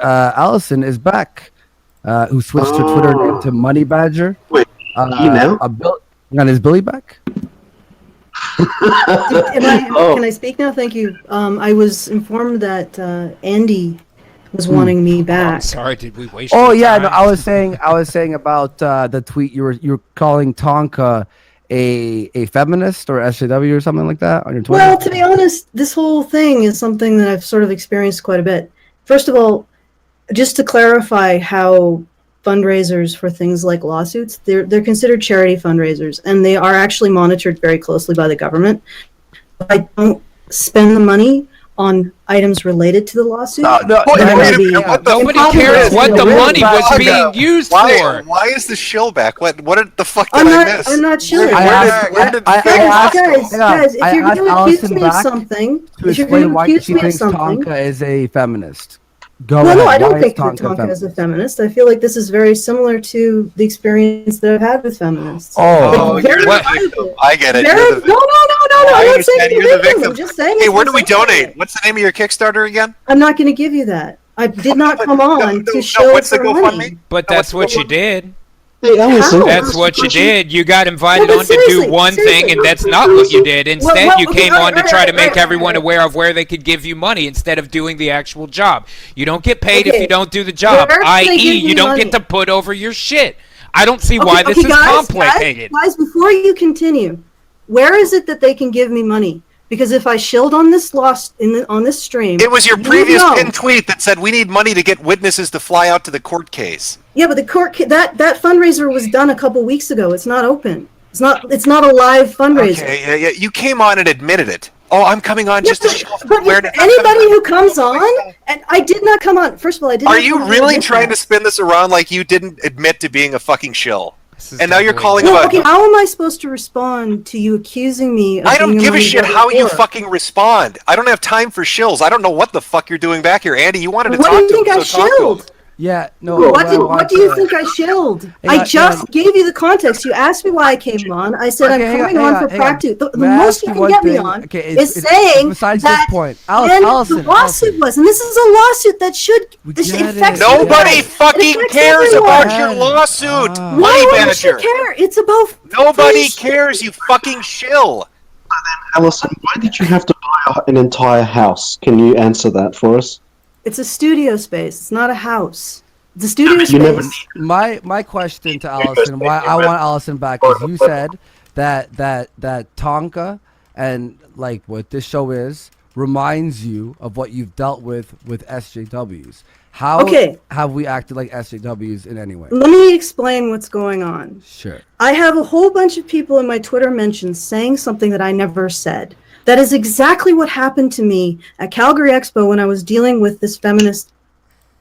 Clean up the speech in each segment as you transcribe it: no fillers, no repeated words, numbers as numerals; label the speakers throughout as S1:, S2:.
S1: Allison is back. Who switched her Twitter name to Money Badger.
S2: Wait, he now?
S1: Is Billy back?
S3: Can I speak now? Thank you. I was informed that Andy was wanting me back.
S4: I'm sorry, did we waste?
S1: Oh
S4: your
S1: yeah,
S4: time?
S1: no, I was saying about the tweet you were calling Tonka a feminist or SJW or something like that on your Twitter.
S3: Well, to be honest, this whole thing is something that I've sort of experienced quite a bit. First of all, just to clarify how fundraisers for things like lawsuits, they're considered charity fundraisers, and they are actually monitored very closely by the government. I don't spend the money on items related to the lawsuit.
S4: Nobody cares what the money was being used for.
S5: Why is the shill back? What the fuck did I miss?
S3: I'm not sure. Guys, if you're going to accuse me of something,
S1: Tonka is a feminist.
S3: No, I don't think that Tonka is a feminist. I feel like this is very similar to the experience that I've had with feminists.
S5: Oh, you're the victim. I get it.
S3: No. I'm not saying
S5: you're the victim.
S3: I'm just saying.
S5: Hey, where do we donate? What's the name of your Kickstarter again?
S3: I'm not going to give you that. I did not come on to show for money.
S4: But that's what you did.
S2: Hey,
S4: that's what you did. You got invited on to do one thing, and that's not what you did. Instead, you came on to try to make everyone aware of where they could give you money instead of doing the actual job. You don't get paid if you don't do the job, i.e., you don't get to put over your shit. I don't see why this is complicated.
S3: Guys, before you continue, where is it that they can give me money? Because if I shilled on this on this stream,
S5: it was your previous pinned tweet that said we need money to get witnesses to fly out to the court case.
S3: Yeah, but the court that fundraiser was done a couple weeks ago. It's not open. It's not a live fundraiser.
S5: Okay, yeah, you came on and admitted it. Oh, I'm coming on just to show
S3: where anybody who comes on, and I did not come on. First of all, I didn't.
S5: Are you really trying to spin this around like you didn't admit to being a fucking shill? And now you're calling about...
S3: Okay, how am I supposed to respond to you accusing me of
S5: I don't give a shit how you fucking respond. I don't have time for shills. I don't know what the fuck you're doing back here. Andy, you wanted to talk to him.
S3: What do you think I shilled?
S1: Yeah, no.
S3: What do you think I shilled? I just gave you the context. You asked me why I came on. I said I'm coming on for practice. The most you can get me on is saying that the lawsuit was, and this is a lawsuit that should affect.
S5: Nobody fucking cares about your lawsuit, Money Badger.
S3: Care? It's about
S5: nobody cares. You fucking shill.
S2: Allison, why did you have to buy an entire house? Can you answer that for us?
S3: It's a studio space. It's not a house. It's a studio space.
S1: My question to Allison, why I want Allison back, is you said that Tonka and like what this show is reminds you of what you've dealt with SJWs. How have we acted like SJWs in any way?
S3: Let me explain what's going on.
S1: Sure.
S3: I have a whole bunch of people in my Twitter mentions saying something that I never said. That is exactly what happened to me at Calgary Expo when I was dealing with this feminist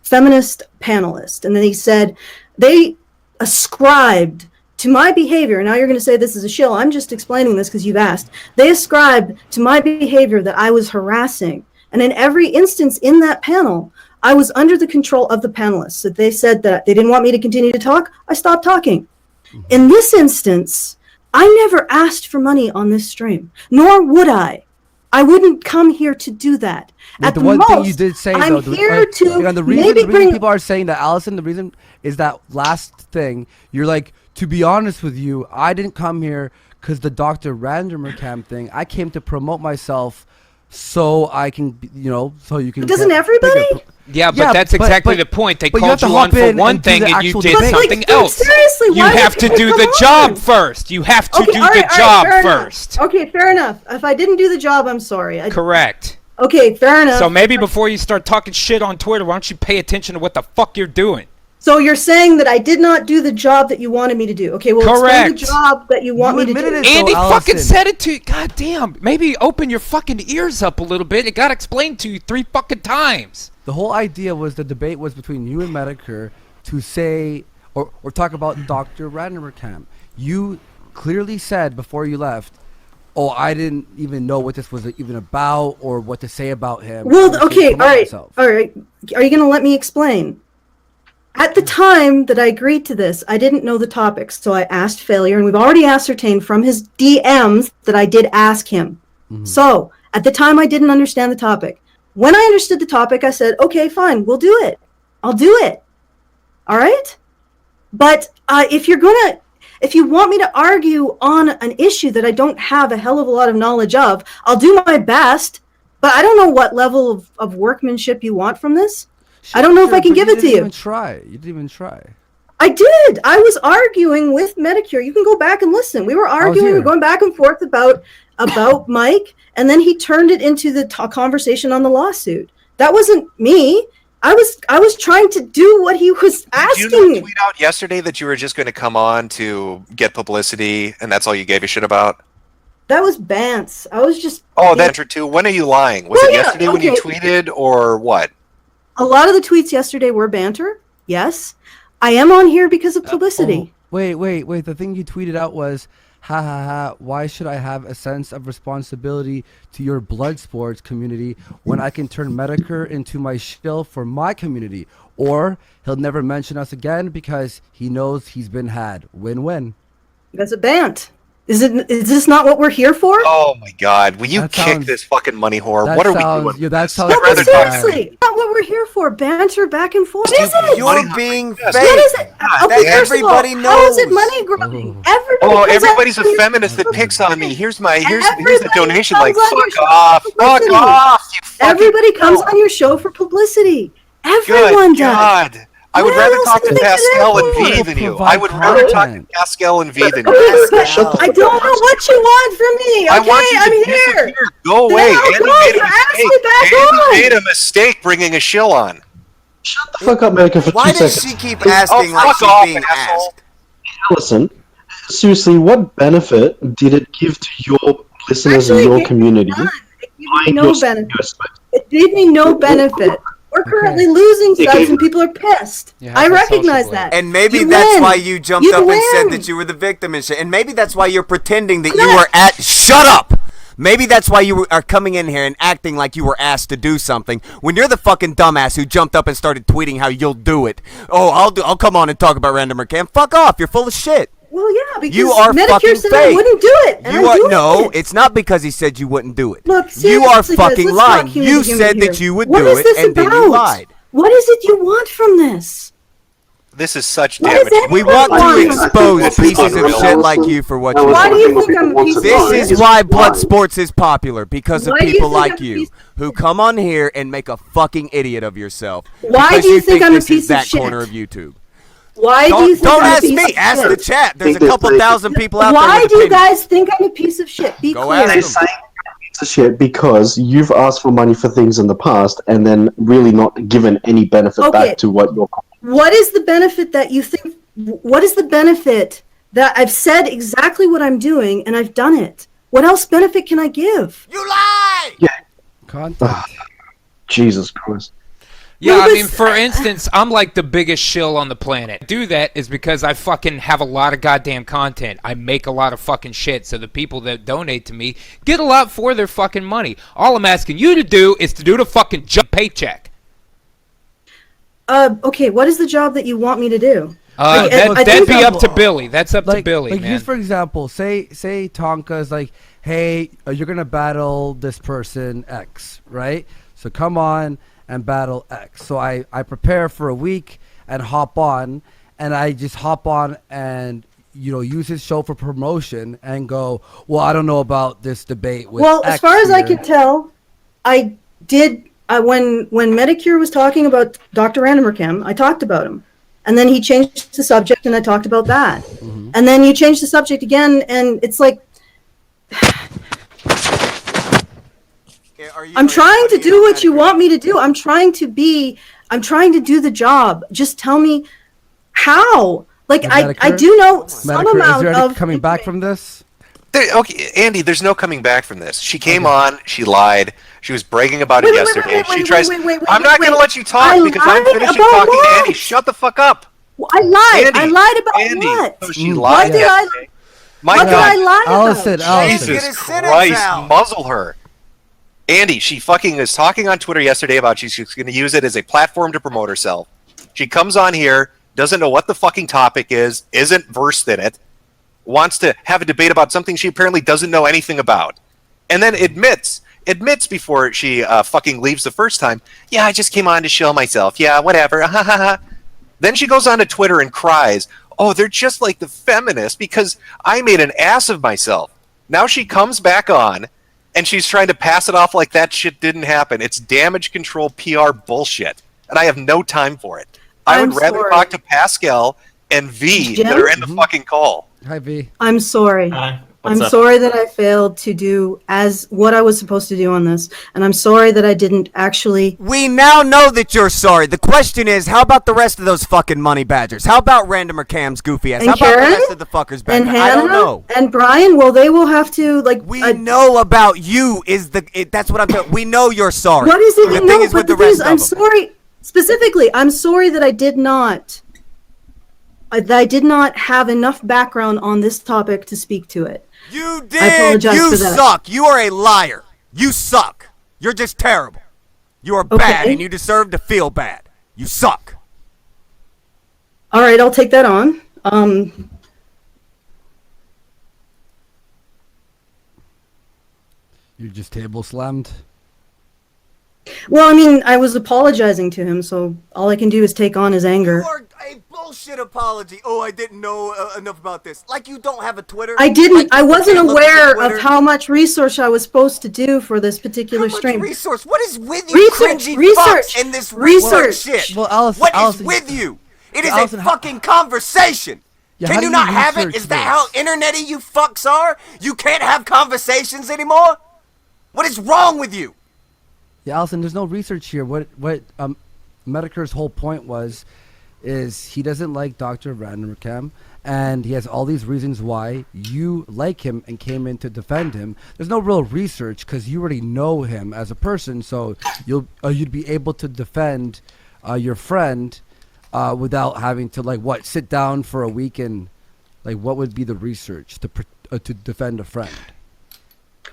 S3: panelist. And then he said, they ascribed to my behavior, now you're going to say this is a shill, I'm just explaining this because you've asked. They ascribed to my behavior that I was harassing. And in every instance in that panel, I was under the control of the panelists. So they said that they didn't want me to continue to talk, I stopped talking. In this instance, I never asked for money on this stream, nor would I. I wouldn't come here to do that.
S1: At the one thing you did say,
S3: I'm here to
S1: the reason people are saying that, Allison, the reason is that last thing. You're like, to be honest with you, I didn't come here because the Dr. Randomer Camp thing. I came to promote myself so I can, so you can.
S3: Doesn't everybody?
S4: Yeah, but that's exactly the point. They called you on for one thing and you did something else.
S3: Seriously,
S4: you have to do the job first. You have to do the job first.
S3: Okay, fair enough. If I didn't do the job, I'm sorry.
S4: Correct.
S3: Okay, fair enough.
S4: So maybe before you start talking shit on Twitter, why don't you pay attention to what the fuck you're doing?
S3: So you're saying that I did not do the job that you wanted me to do. Okay, well, explain the job that you want me to do.
S4: Andy fucking said it to you. God damn. Maybe open your fucking ears up a little bit. It got explained to you 3 fucking times.
S1: The whole idea was the debate was between you and METOKUR to say or talk about Dr. Randomer Camp. You clearly said before you left, oh, I didn't even know what this was even about or what to say about him.
S3: Well, okay, all right. Are you going to let me explain? At the time that I agreed to this, I didn't know the topics, so I asked Failure, and we've already ascertained from his DMs that I did ask him. Mm-hmm. So, at the time, I didn't understand the topic. When I understood the topic, I said, okay, fine, we'll do it. I'll do it. All right? But if you want me to argue on an issue that I don't have a hell of a lot of knowledge of, I'll do my best. But I don't know what level of workmanship you want from this. I don't know if I can give it to you.
S1: You didn't even try.
S3: I did. I was arguing with METOKUR. You can go back and listen. We were arguing. We were going back and forth about Mike, and then he turned it into the conversation on the lawsuit. That wasn't me. I was trying to do what he was asking.
S5: Did you not tweet out yesterday that you were just going to come on to get publicity, and that's all you gave a shit about?
S3: That was Bance. I was just...
S5: Oh, that's true. When are you lying? Was it yesterday when you tweeted, or what?
S3: A lot of the tweets yesterday were banter. Yes. I am on here because of publicity.
S1: Wait. The thing you tweeted out was, ha ha ha, why should I have a sense of responsibility to your blood sports community when I can turn METOKUR into my shill for my community? Or he'll never mention us again because he knows he's been had. Win-win.
S3: That's a bant. Is this not what we're here for?
S5: Oh my God! Will you kick this fucking money whore? What are we doing?
S1: Yeah, that sounds.
S3: No, but seriously, not what we're here for. Banter back and forth. What is it?
S6: You're being fake.
S3: What is it? Okay,
S6: everybody knows.
S3: How is it money grubbing?
S5: Everybody's a feminist that picks on me. Here's the donation. Like, fuck off, you fucking...
S3: Everybody comes on your show for publicity. Everyone does.
S5: God. I would rather talk to Pascal and V than you. I would rather talk to Pascal and V than you.
S3: I don't know what you want from me. Okay, I'm here.
S5: Go away. Andy made a mistake bringing a shill on.
S2: Shut the fuck up, METOKUR, for 2 seconds.
S6: Why does she keep asking like she's being asked?
S2: Listen, seriously, what benefit did it give to your listeners and your community?
S3: It gave me no benefit. It gave me no benefit. We're currently losing subs and people are pissed. I recognize that.
S6: And maybe that's why you jumped up and said that you were the victim and shit. And maybe that's why you're pretending that you were at... Shut up! Maybe that's why you are coming in here and acting like you were asked to do something when you're the fucking dumbass who jumped up and started tweeting how you'll do it. Oh, I'll come on and talk about Random Cam. Fuck off! You're full of shit.
S3: Well, yeah, because
S6: you are
S3: METOKUR said I wouldn't do it.
S6: No, it's not because he said you wouldn't do it.
S3: Look,
S6: you are fucking lying. You said that you would do it, and then you lied.
S3: What is it you want from this?
S5: This is such damage.
S6: We want to expose pieces of shit like you for what you
S3: Why do you think I'm a piece of shit?
S6: This is why blood sports is popular, because of people like you who come on here and make a fucking idiot of yourself.
S3: Why do you think I'm a piece of shit?
S6: That corner of YouTube.
S3: Why do you think
S6: don't
S3: I'm
S6: ask
S3: a piece
S6: me.
S3: of shit?
S6: Ask the chat. There's a couple thousand people out there.
S3: Why do you guys think I'm a piece of shit? Be
S6: Go
S3: clear.
S6: ask
S2: They're saying you're a piece of shit because you've asked for money for things in the past and then really not given any benefit back to what you're...
S3: What is the benefit that you think... What is the benefit that I've said exactly what I'm doing and I've done it? What else benefit can I give?
S6: You lie!
S2: Yeah.
S1: Content.
S2: Jesus Christ.
S4: Yeah, I mean, for instance, I'm like the biggest shill on the planet. Do that is because I fucking have a lot of goddamn content. I make a lot of fucking shit, so the people that donate to me get a lot for their fucking money. All I'm asking you to do is to do the fucking paycheck.
S3: Okay, what is the job that you want me to do?
S4: That'd be up to Billy. That's up to Billy,
S1: like,
S4: man.
S1: Just for example, say Tonka's like, hey, you're gonna battle this person X, right? So come on and battle X. So I prepare for a week and hop on, and I just hop on and use his show for promotion and go, well, I don't know about this debate with
S3: Well,
S1: X
S3: as far as I
S1: here.
S3: can tell, I did when METOKUR was talking about Dr. Randomerchem, I talked about him. And then he changed the subject and I talked about that. Mm-hmm. And then you change the subject again and it's like I'm trying to do what you want me to do. I'm trying to do the job. Just tell me how. Like I do know some amount of
S1: coming back from this.
S5: Okay, Andy, there's no coming back from this. She came on, she lied, she was bragging about it yesterday. I'm not going to let you talk because I'm finishing talking to Andy. Shut the fuck up.
S3: Well, I lied.
S5: Andy,
S3: I lied about
S5: Andy.
S3: what?
S5: So she lied.
S3: What did I lie about?
S1: Allison.
S5: Jesus Christ, muzzle her. Andy, she fucking is talking on Twitter yesterday about she's going to use it as a platform to promote herself. She comes on here, doesn't know what the fucking topic is, isn't versed in it, wants to have a debate about something she apparently doesn't know anything about, and then admits admits before she fucking leaves the first time, yeah, I just came on to shill myself. Yeah, whatever. Ha ha ha. Then she goes on to Twitter and cries, oh, they're just like the feminists because I made an ass of myself. Now she comes back on and she's trying to pass it off like that shit didn't happen. It's damage control PR bullshit. And I have no time for it. I would rather talk to Pascal and V
S3: Jim?
S5: that are in the fucking call.
S1: Hi, V.
S3: I'm sorry.
S7: Hi.
S3: I'm sorry that I failed to do as what I was supposed to do on this, and I'm sorry that I didn't actually.
S6: We now know that you're sorry. The question is, how about the rest of those fucking money badgers? How about Randomer Cam's goofy ass?
S3: And
S6: How about
S3: Karen?
S6: the rest of the fuckers back
S3: And
S6: there?
S3: Hannah
S6: I don't know.
S3: and Brian, well, they will have to like.
S6: We know about you. That's what I'm telling. We know you're sorry.
S3: What is it?
S6: The
S3: No,
S6: thing is
S3: but
S6: with the
S3: the thing
S6: rest
S3: is, I'm
S6: of them.
S3: sorry. Specifically, I'm sorry that I did not. That I did not have enough background on this topic to speak to it.
S6: You
S3: I
S6: did.
S3: apologize
S6: You
S3: for that.
S6: suck. You are a liar. You suck. You're just terrible. You are bad,
S3: Okay.
S6: and you deserve to feel bad. You suck.
S3: All right, I'll take that on.
S1: You just table slammed.
S3: Well, I mean, I was apologizing to him, so all I can do is take on his anger.
S6: You are a bullshit apology. Oh, I didn't know enough about this. Like you don't have a Twitter.
S3: I didn't.
S6: Like
S3: I
S6: you
S3: wasn't
S6: can't look at your
S3: aware of
S6: Twitter.
S3: how much research I was supposed to do for this particular
S6: How much
S3: stream.
S6: resource? What is with you, cringy
S3: Research.
S6: fucks in this
S3: Research.
S6: shit?
S1: Well, Allison-
S6: what is
S1: Allison-
S6: with you? It is
S1: Allison,
S6: a
S1: how-
S6: fucking conversation.
S1: Yeah, how
S6: Can
S1: do
S6: you
S1: you
S6: not have it?
S1: research
S6: Is that how
S1: this?
S6: internety you fucks are? You can't have conversations anymore? What is wrong with you?
S1: Yeah, Allison, there's no research here. What Metokur's whole point is he doesn't like Dr. Vanderkam, and he has all these reasons why you like him and came in to defend him. There's no real research because you already know him as a person, so you'd be able to defend your friend without having to sit down for a week and what would be the research to defend a friend?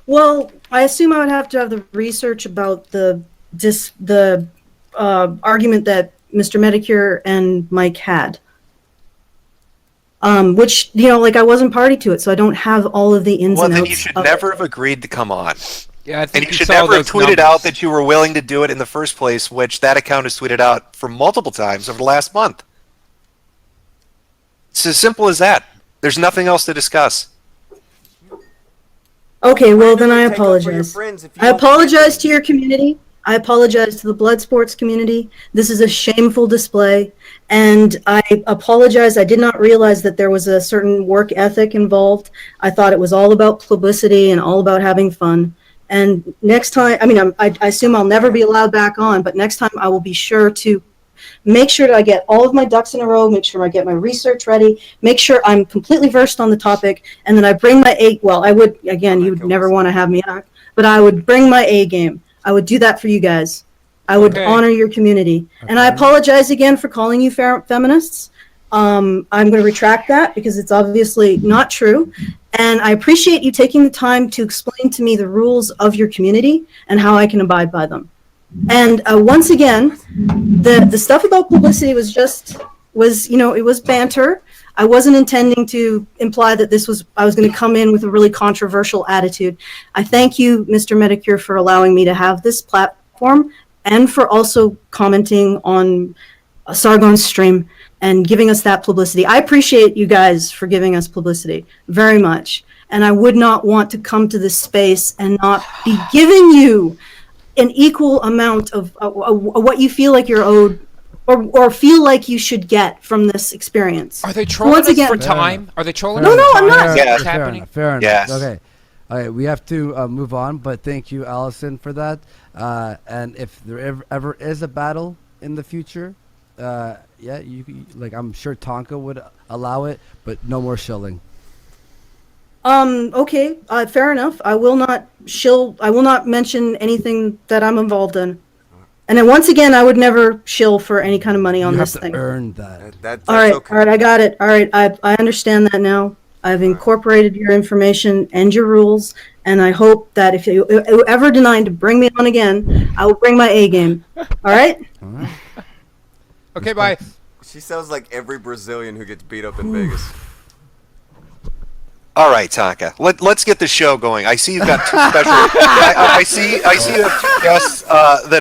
S3: Well, I assume I would have to have the research about the argument that Mr. Medicure and Mike had. Which, I wasn't party to it, so I don't have all of the ins
S5: Well,
S3: and
S5: then
S3: outs.
S5: you should
S3: of
S5: never
S3: it.
S5: have agreed to come on.
S4: Yeah, I
S5: And
S4: think
S5: you should
S4: saw
S5: never have
S4: those
S5: tweeted
S4: numbers.
S5: out that you were willing to do it in the first place, which that account has tweeted out for multiple times over the last month. It's as simple as that. There's nothing else to discuss.
S3: Okay, well then I
S6: Take up for your
S3: apologize.
S6: friends if you
S3: I
S6: don't
S3: apologize to your community. I apologize to the blood sports community. This is a shameful display, and I apologize. I did not realize that there was a certain work ethic involved. I thought it was all about publicity and all about having fun. And next time, I assume I'll never be allowed back on, but next time I will be sure to make sure that I get all of my ducks in a row, make sure I get my research ready, make sure I'm completely versed on the topic, and then I bring my A. Well, I would, again, you would never want to have me act, but I would bring my A game. I would do that for you guys. I would
S4: Okay.
S3: honor your community. And I apologize again for calling you feminists. I'm going to retract that because it's obviously not true. And I appreciate you taking the time to explain to me the rules of your community and how I can abide by them. And once again, the stuff about publicity was it was banter. I wasn't intending to imply that I was going to come in with a really controversial attitude. I thank you, Mr. Medicure, for allowing me to have this platform and for also commenting on Sargon's stream and giving us that publicity. I appreciate you guys for giving us publicity very much. And I would not want to come to this space and not be giving you an equal amount of what you feel like you're owed or feel like you should get from this experience.
S4: Are they trolling
S3: Once
S4: us
S3: again-
S4: for time? Are they trolling
S3: No,
S4: us
S3: no,
S4: for
S3: I'm
S4: time?
S3: not.
S5: Yeah.
S4: What's
S1: Fair
S4: happening?
S1: enough. Fair enough.
S5: Yes.
S1: Okay. All right, we have to move on, but thank you, Allison, for that. And if there ever is a battle in the future, I'm sure Tonka would allow it, but no more shilling.
S3: Okay, fair enough. I will not mention anything that I'm involved in. And then once again, I would never shill for any kind of money on
S1: You
S3: this
S1: have to
S3: thing.
S1: earn that.
S6: That's
S3: All right,
S6: okay.
S3: all right, I got it. All right, I understand that now. I've incorporated your information and your rules, and I hope that if you ever deny to bring me on again, I will bring my A game. All right?
S1: All right.
S4: Okay, bye.
S6: She sounds like every Brazilian who gets beat up in Vegas.
S5: All right, Tonka. Let's get the show going. I see you've got two special. I see you have two guests that